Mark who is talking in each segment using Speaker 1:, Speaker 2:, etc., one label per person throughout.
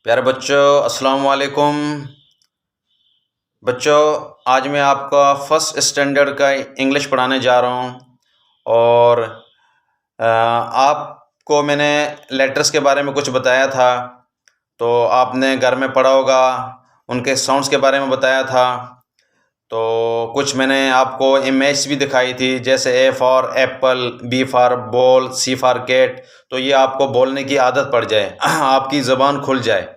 Speaker 1: प्यारे बच्चों, अस्सलाम वालेकुम। बच्चों, आज मैं आपका फर्स्ट स्टैंडर्ड का इंग्लिश पढ़ाने जा रहा हूँ और आपको मैंने लेटर्स के बारे में कुछ बताया था, तो आपने घर में पढ़ा होगा, उनके साउंड्स के बारे में बताया था। तो कुछ मैंने आपको इमेज भी दिखाई थी, जैसे A for apple, B for ball, C for cat. तो ये आपको बोलने की आदत पड़ जाए, आपकी ज़बान खुल जाए।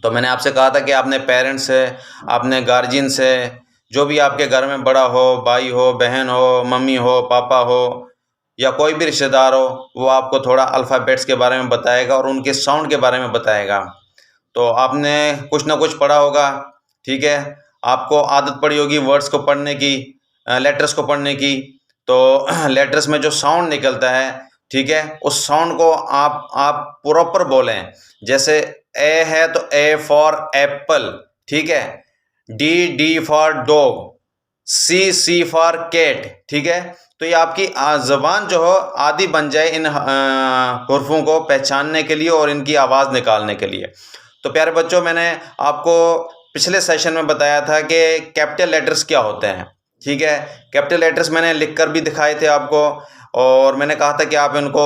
Speaker 1: तो मैंने आपसे कहा था कि आपने पेरेंट्स से, आपने गार्जियन से, जो भी आपके घर में बड़ा हो, भाई हो, बहन हो, मम्मी हो, पापा हो या कोई भी रिश्तेदार हो, वो आपको थोड़ा अल्फ़ाबेट्स के बारे में बताएगा और उनके साउंड के बारे में बताएगा। तो आपने कुछ ना कुछ पढ़ा होगा, ठीक है। आपको आदत पड़ी होगी वर्ड्स को पढ़ने की, लेटर्स को पढ़ने की। तो लेटर्स में जो साउंड निकलता है, ठीक है, उस साउंड को आप प्रॉपर बोलें। जैसे ए है तो ए फॉर एप्पल, ठीक है। D for dog, C for cat, ठीक है। तो ये आपकी ज़बान जो हो आदि बन जाए इन हुर्फों को पहचानने के लिए और इनकी आवाज़ निकालने के लिए। तो प्यारे बच्चों, मैंने आपको पिछले सेशन में बताया था कि कैपिटल लेटर्स क्या होते हैं, ठीक है। कैपिटल लेटर्स मैंने लिखकर भी दिखाए थे आपको, और मैंने कहा था कि आप इनको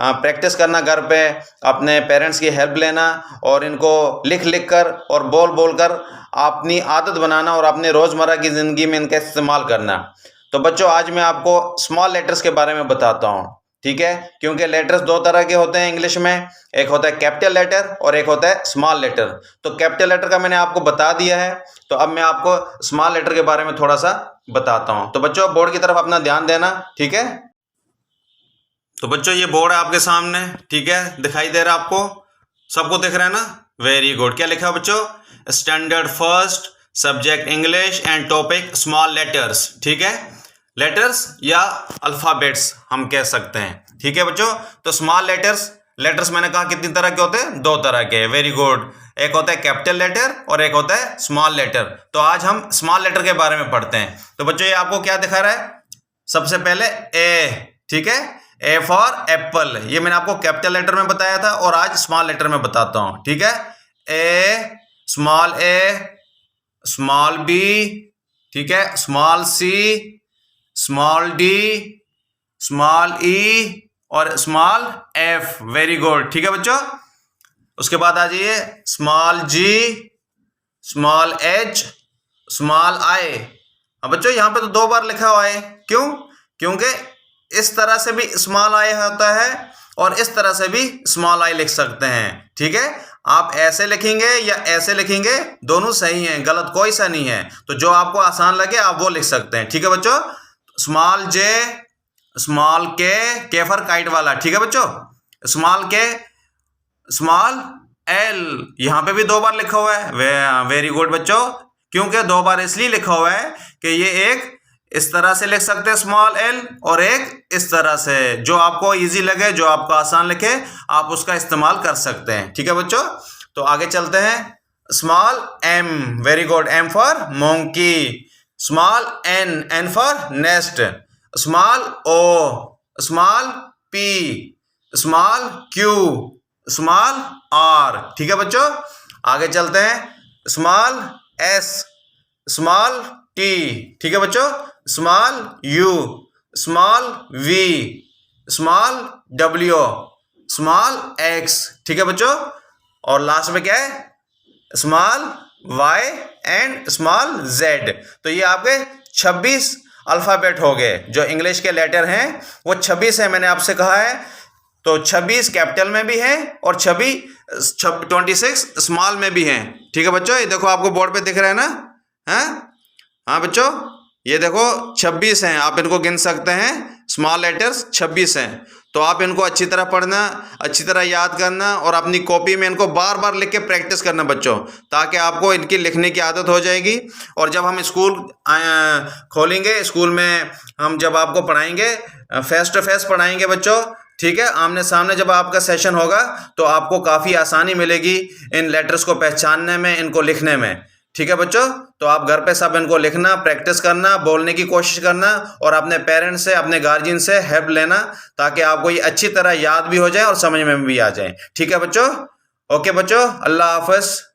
Speaker 1: प्रैक्टिस करना घर पे, अपने पेरेंट्स की हेल्प लेना और इनको लिख लिख कर और बोल बोल कर अपनी आदत बनाना और अपने रोज़मर्रा की ज़िंदगी में इनका इस्तेमाल करना। तो बच्चों, आज मैं आपको स्मॉल लेटर्स के बारे में बताता हूँ, ठीक है। क्योंकि लेटर्स दो तरह के होते हैं इंग्लिश में, एक होता है कैपिटल लेटर और एक होता है स्मॉल लेटर। तो कैपिटल लेटर का मैंने आपको बता दिया है, तो अब मैं आपको स्मॉल लेटर के बारे में थोड़ा सा बताता हूँ। तो बच्चों, बोर्ड की तरफ अपना ध्यान देना, ठीक है। तो बच्चों, ये बोर्ड है आपके सामने, ठीक है, दिखाई दे रहा है आपको, सबको दिख रहा है ना? Very good. क्या लिखा है बच्चों? Standard first, subject English and topic small letters, ठीक है। लेटर्स या अल्फ़ाबेट्स हम कह सकते हैं, ठीक है बच्चों। तो स्मॉल लेटर्स मैंने कहा कितनी तरह के होते हैं? दो तरह के। Very good. एक होता है कैपिटल लेटर और एक होता है स्मॉल लेटर। तो आज हम स्मॉल लेटर के बारे में पढ़ते हैं। तो बच्चों, ये आपको क्या दिखा रहा है? सबसे पहले ए, ठीक है, ए फॉर एप्पल। ये मैंने आपको कैपिटल लेटर में बताया था और आज स्मॉल लेटर में बताता हूं, ठीक है। ए, स्मॉल बी, ठीक है, small C, small D, small ई और स्मॉल एफ। वेरी गुड, ठीक है बच्चों। उसके बाद आ जाइए small G, small H, small I. अब बच्चों, यहां पे तो दो बार लिखा हुआ है, क्यों? क्योंकि इस तरह से भी स्मॉल आई होता है और इस तरह से भी स्मॉल आई लिख सकते हैं, ठीक है। आप ऐसे लिखेंगे या ऐसे लिखेंगे, दोनों सही हैं, गलत कोई सा नहीं है। तो जो आपको आसान लगे आप वो लिख सकते हैं, ठीक है बच्चों। स्मॉल जे, स्मॉल के फॉर काइट वाला, ठीक है बच्चों। स्मॉल के, स्मॉल एल, यहां पे भी दो बार लिखा हुआ है। वेरी गुड बच्चों। क्योंकि दो बार इसलिए लिखा हुआ है कि ये एक इस तरह से लिख सकते हैं स्मॉल एल और एक इस तरह से। जो आपको इजी लगे, जो आपको आसान लिखे, आप उसका इस्तेमाल कर सकते हैं, ठीक है बच्चों। तो आगे चलते हैं। Small M, very good, M for monkey. Small N, N for nest. Small O, small P, small Q, small R, ठीक है बच्चों। आगे चलते हैं। स्मॉल एस, स्मॉल टी, ठीक है बच्चों। Small U, small V, small W, small X, ठीक है बच्चों। और लास्ट में क्या है? Small Y and small Z. तो ये आपके 26 अल्फ़ाबेट हो गए। जो इंग्लिश के लेटर हैं वो 26 है, मैंने आपसे कहा है। तो 26 कैपिटल में भी हैं और 26 स्मॉल में भी हैं, ठीक है बच्चों। ये देखो, आपको बोर्ड पे दिख रहा है ना? हाँ बच्चों, ये देखो 26 हैं, आप इनको गिन सकते हैं। स्मॉल लेटर्स 26 हैं। तो आप इनको अच्छी तरह पढ़ना, अच्छी तरह याद करना और अपनी कॉपी में इनको बार बार लिख के प्रैक्टिस करना बच्चों, ताकि आपको इनकी लिखने की आदत हो जाएगी। और जब हम स्कूल खोलेंगे, स्कूल में हम जब आपको पढ़ाएंगे, फेस टू फेस पढ़ाएंगे बच्चों, ठीक है, आमने सामने जब आपका सेशन होगा, तो आपको काफ़ी आसानी मिलेगी इन लेटर्स को पहचानने में, इनको लिखने में, ठीक है बच्चों। तो आप घर पे सब इनको लिखना, प्रैक्टिस करना, बोलने की कोशिश करना और अपने पेरेंट्स से, अपने गार्जियन से हेल्प लेना, ताकि आपको ये अच्छी तरह याद भी हो जाए और समझ में भी आ जाए, ठीक है बच्चों। ओके बच्चों, अल्लाह हाफ़िज़।